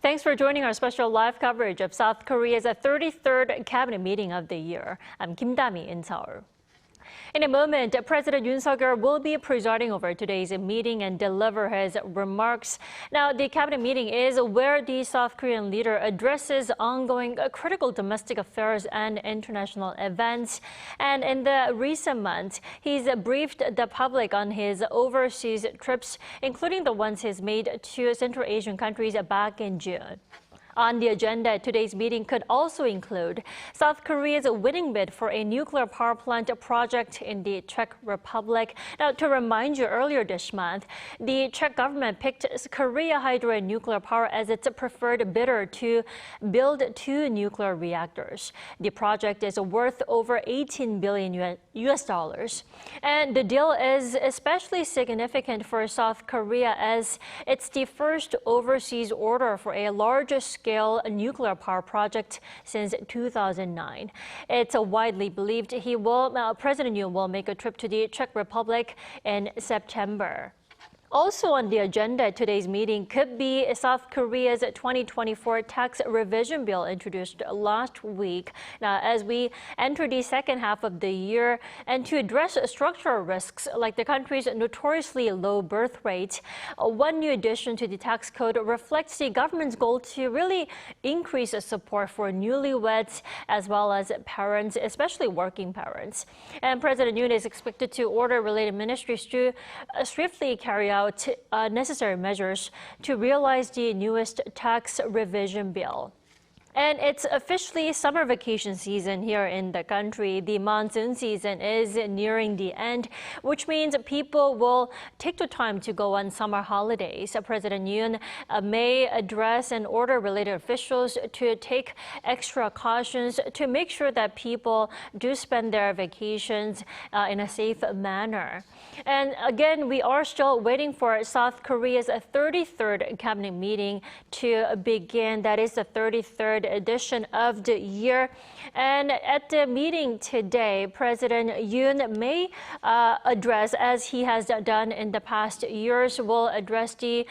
Thanks for joining our special live coverage of South Korea's 33rd cabinet meeting of the year. I'm Kim Dami in Seoul. In a moment, President Yoon Suk-yeol will be presiding over today's meeting and deliver his remarks. Now, the cabinet meeting is where the South Korean leader addresses ongoing critical domestic affairs and international events. And in the recent months, he's briefed the public on his overseas trips, including the ones he's made to Central Asian countries back in June. On the agenda, today's meeting could also include South Korea's winning bid for a nuclear power plant project in the Czech Republic. Now, to remind you, earlier this month, the Czech government picked Korea Hydro and Nuclear Power as its preferred bidder to build 2 nuclear reactors. The project is worth over $18 billion. And the deal is especially significant for South Korea as it's the first overseas order for a large-scale nuclear power project since 2009. It's widely believed President Yoon will make a trip to the Czech Republic in September. Also on the agenda at today's meeting could be South Korea's 2024 tax revision bill introduced last week. Now, as we enter the second half of the year, and to address structural risks like the country's notoriously low birth rate, one new addition to the tax code reflects the government's goal to really increase support for newlyweds as well as parents, especially working parents. And President Yoon is expected to order related ministries to swiftly carry out necessary measures to realize the newest tax revision bill. And it's officially summer vacation season here in the country. The monsoon season is nearing the end, which means people will take the time to go on summer holidays. President Yoon may address and order related officials to take extra cautions to make sure that people do spend their vacations in a safe manner. And again, we are still waiting for South Korea's 33rd cabinet meeting to begin. That is the 33rd edition of the year. And at the meeting today, President Yoon may address, as he has done in the past years, will address the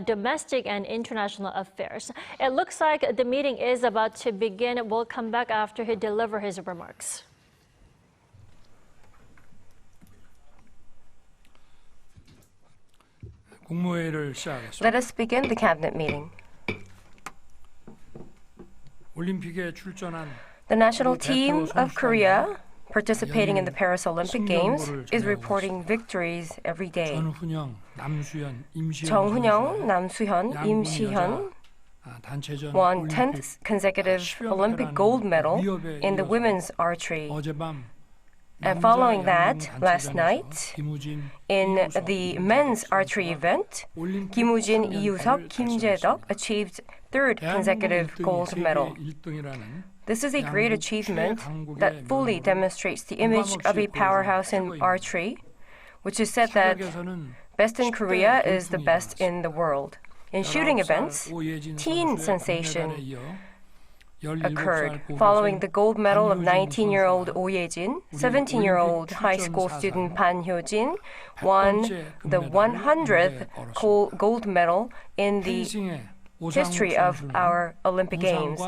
domestic and international affairs. It looks like the meeting is about to begin. We'll come back after he delivers his remarks. Let us begin the cabinet meeting. The national team of Korea participating in the Paris Olympic Games is reporting victories every day. 정훈영, 남수현, 임시현 won 10th consecutive Olympic gold medal in the women's archery. And following that, last night, in the men's archery event, 김우진, 이유석, 김재덕 achieved 3rd consecutive gold medal. This is a great achievement that fully demonstrates the image of a powerhouse in archery, which is said that best in Korea is the best in the world. In shooting events, teen sensation occurred following the gold medal of 19-year-old Oh Ye-jin. 17-year-old high school student Ban Hyo-jin won the 100th gold medal in the history of our Olympic Games.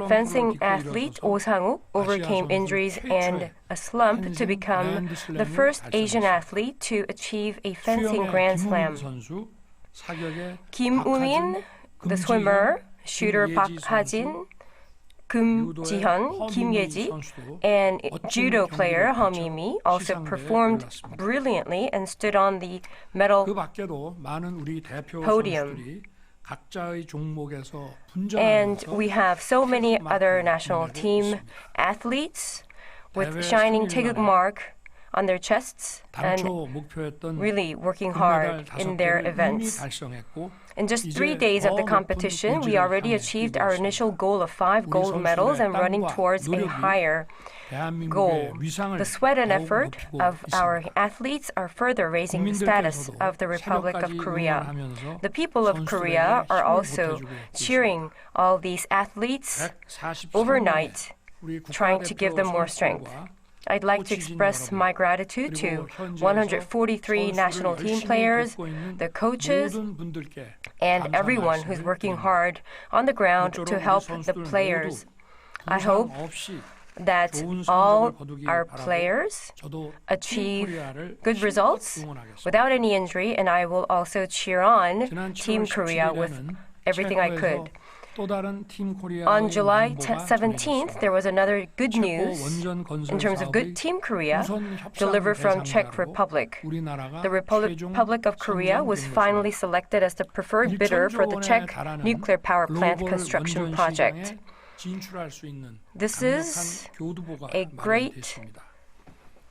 Fencing athlete Oh Sang-uk overcame injuries and a slump to become the first Asian athlete to achieve a fencing Grand Slam. Kim Woo-min, the swimmer, shooter Park Ha-jin, Kim Ji-hyun, Kim Ye-ji, and judo player Heo Mi also performed brilliantly and stood on the medal podium. And we have so many other national team athletes with shining 태극 mark on their chests and really working hard in their events. In just 3 days of the competition, we already achieved our initial goal of 5 gold medals and running towards a higher goal. The sweat and effort of our athletes are further raising the status of the Republic of Korea. The people of Korea are also cheering all these athletes overnight, trying to give them more strength. I'd like to express my gratitude to 143 national team players, the coaches, and everyone who's working hard on the ground to help the players. I hope that all our players achieve good results without any injury, and I will also cheer on Team Korea with everything I could. On July 17th, there was another good news in terms of good Team Korea delivered from Czech Republic. The Republic of Korea was finally selected as the preferred bidder for the Czech nuclear power plant construction project. This is a great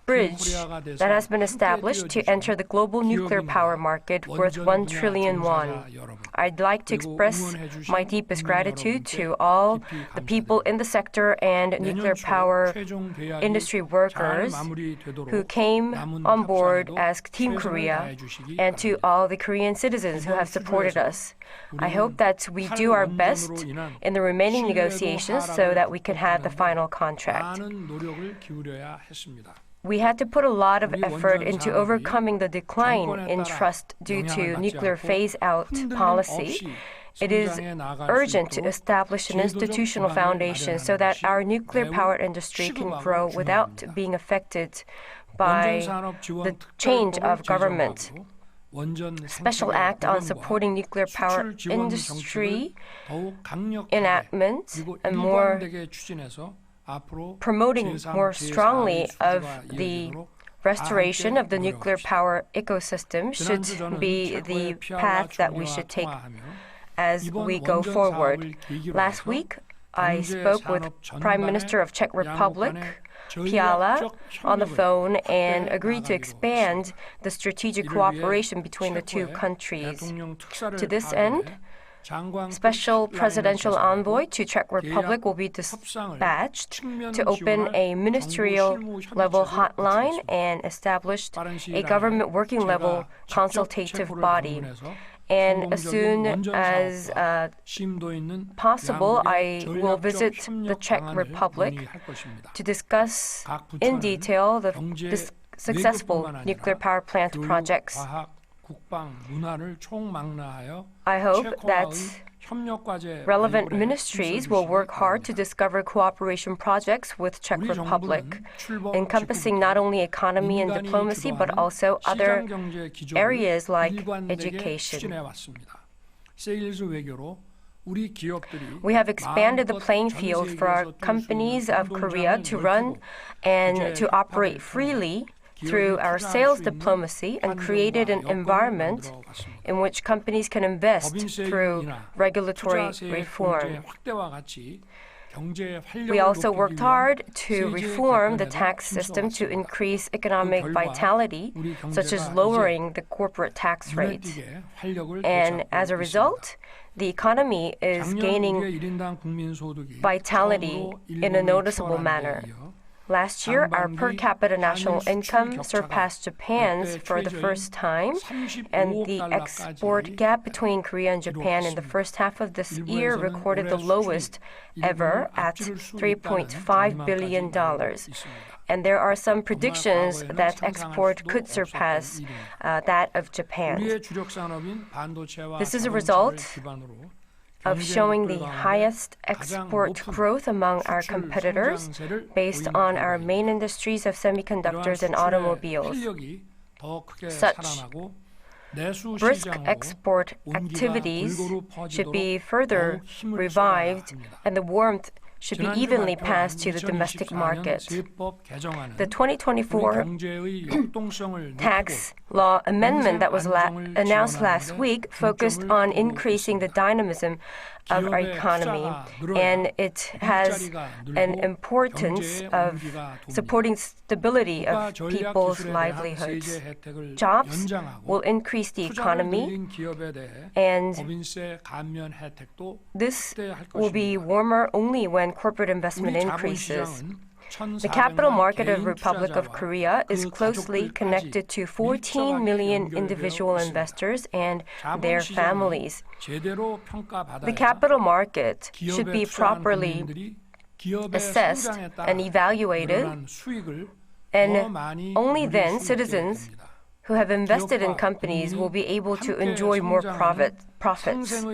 bridge that has been established to enter the global nuclear power market worth 1 trillion won. I'd like to express my deepest gratitude to all the people in the sector and nuclear power industry workers who came on board as Team Korea, and to all the Korean citizens who have supported us. I hope that we do our best in the remaining negotiations so that we can have the final contract. We had to put a lot of effort into overcoming the decline in trust due to nuclear phase-out policy. It is urgent to establish an institutional foundation so that our nuclear power industry can grow without being affected by the change of government. Special Act on Supporting Nuclear Power Industry enactment and more promoting more strongly of the restoration of the nuclear power ecosystem should be the path that we should take as we go forward. Last week, I spoke with Prime Minister of Czech Republic, Fiala, on the phone and agreed to expand the strategic cooperation between the two countries. To this end, Special Presidential Envoy to Czech Republic will be dispatched to open a ministerial-level hotline and establish a government working-level consultative body. And as soon as possible, I will visit the Czech Republic to discuss in detail the successful nuclear power plant projects. I hope that relevant ministries will work hard to discover cooperation projects with Czech Republic, encompassing not only economy and diplomacy, but also other areas like education. We have expanded the playing field for our companies of Korea to run and to operate freely through our sales diplomacy and created an environment in which companies can invest through regulatory reform. We also worked hard to reform the tax system to increase economic vitality, such as lowering the corporate tax rate. And as a result, the economy is gaining vitality in a noticeable manner. Last year, our per capita national income surpassed Japan's for the first time, and the export gap between Korea and Japan in the first half of this year recorded the lowest ever at $3.5 billion. And there are some predictions that export could surpass that of Japan. This is a result of showing the highest export growth among our competitors based on our main industries of semiconductors and automobiles. Such brisk export activities should be further revived, and the warmth should be evenly passed to the domestic market. The 2024 tax law amendment that was announced last week focused on increasing the dynamism of our economy, and it has an importance of supporting stability of people's livelihoods. Jobs will increase the economy, and this will be warmer only when corporate investment increases. The capital market of Republic of Korea is closely connected to 14 million individual investors and their families. The capital market should be properly assessed and evaluated, and only then citizens who have invested in companies will be able to enjoy more profits.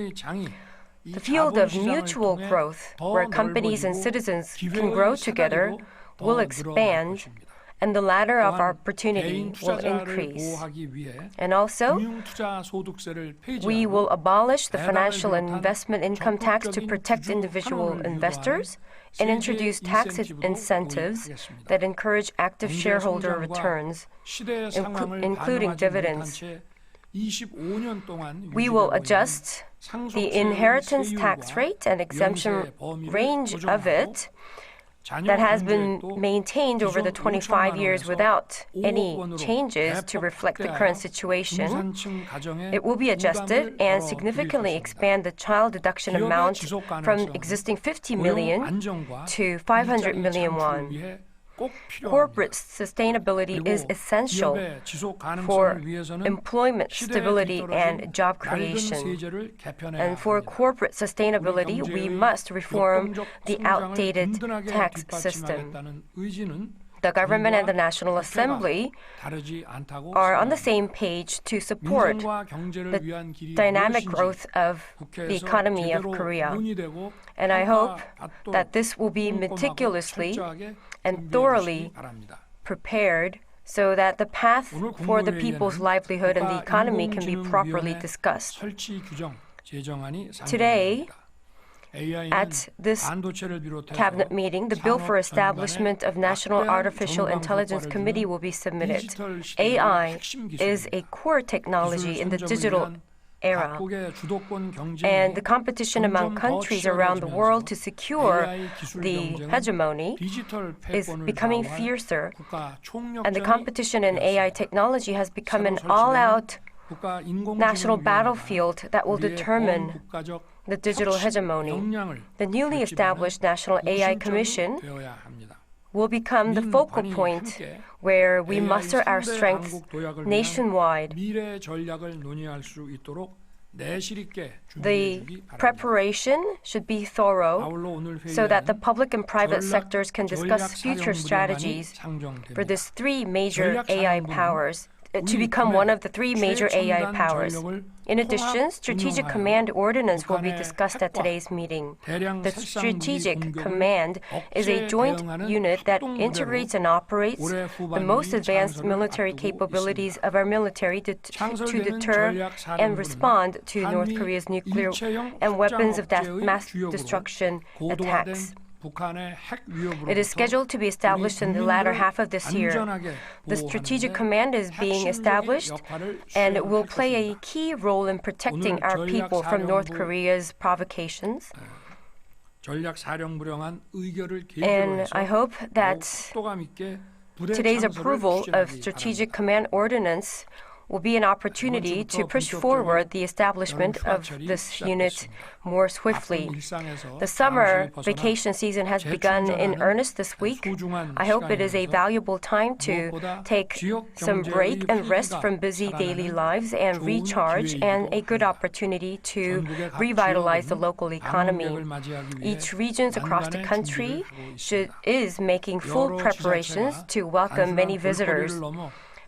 The field of mutual growth, where companies and citizens can grow together, will expand, and the ladder of opportunity will increase. And also, we will abolish the financial and investment income tax to protect individual investors and introduce tax incentives that encourage active shareholder returns, including dividends. We will adjust the inheritance tax rate and exemption range of it that has been maintained over the 25 years without any changes to reflect the current situation. It will be adjusted and significantly expand the child deduction amount from existing 50 million to 500 million won. Corporate sustainability is essential for employment stability and job creation. And for corporate sustainability, we must reform the outdated tax system. The government and the National Assembly are on the same page to support the dynamic growth of the economy of Korea. And I hope that this will be meticulously and thoroughly prepared so that the path for the people's livelihood and the economy can be properly discussed. Today, at this cabinet meeting, the bill for establishment of National Artificial Intelligence Committee will be submitted. AI is a core technology in the digital era, and the competition among countries around the world to secure the hegemony is becoming fiercer, and the competition in AI technology has become an all-out national battlefield that will determine the digital hegemony. The newly established National AI Commission will become the focal point where we muster our strengths nationwide. The preparation should be thorough so that the public and private sectors can discuss future strategies for these three major AI powers, to become one of the three major AI powers. In addition, Strategic Command Ordinance will be discussed at today's meeting. The Strategic Command is a joint unit that integrates and operates the most advanced military capabilities of our military to deter and respond to North Korea's nuclear and weapons of mass destruction attacks. It is scheduled to be established in the latter half of this year. The Strategic Command is being established, and it will play a key role in protecting our people from North Korea's provocations. And I hope that today's approval of Strategic Command Ordinance will be an opportunity to push forward the establishment of this unit more swiftly. The summer vacation season has begun in earnest this week. I hope it is a valuable time to take some break and rest from busy daily lives and recharge, and a good opportunity to revitalize the local economy. Each region across the country is making full preparations to welcome many visitors.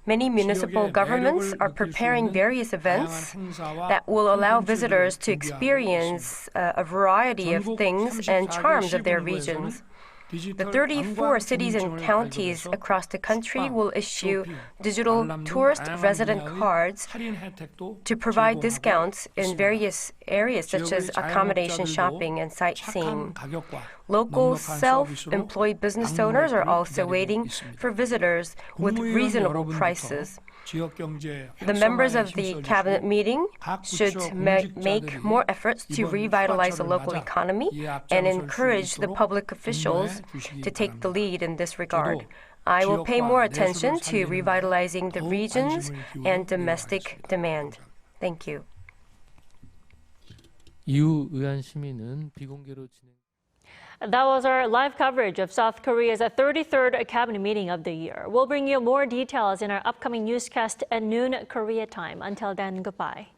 Many municipal governments are preparing various events that will allow visitors to experience a variety of things and charms of their regions. The 34 cities and counties across the country will issue digital tourist resident cards to provide discounts in various areas such as accommodation, shopping, and sightseeing. Local self-employed business owners are also waiting for visitors with reasonable prices. The members of the cabinet meeting should make more efforts to revitalize the local economy and encourage the public officials to take the lead in this regard. I will pay more attention to revitalizing the regions and domestic demand. Thank you. 이후 의안 심의는 비공개로 진행. That was our live coverage of South Korea's 33rd cabinet meeting of the year. We'll bring you more details in our upcoming newscast at noon Korea time. Until then, goodbye.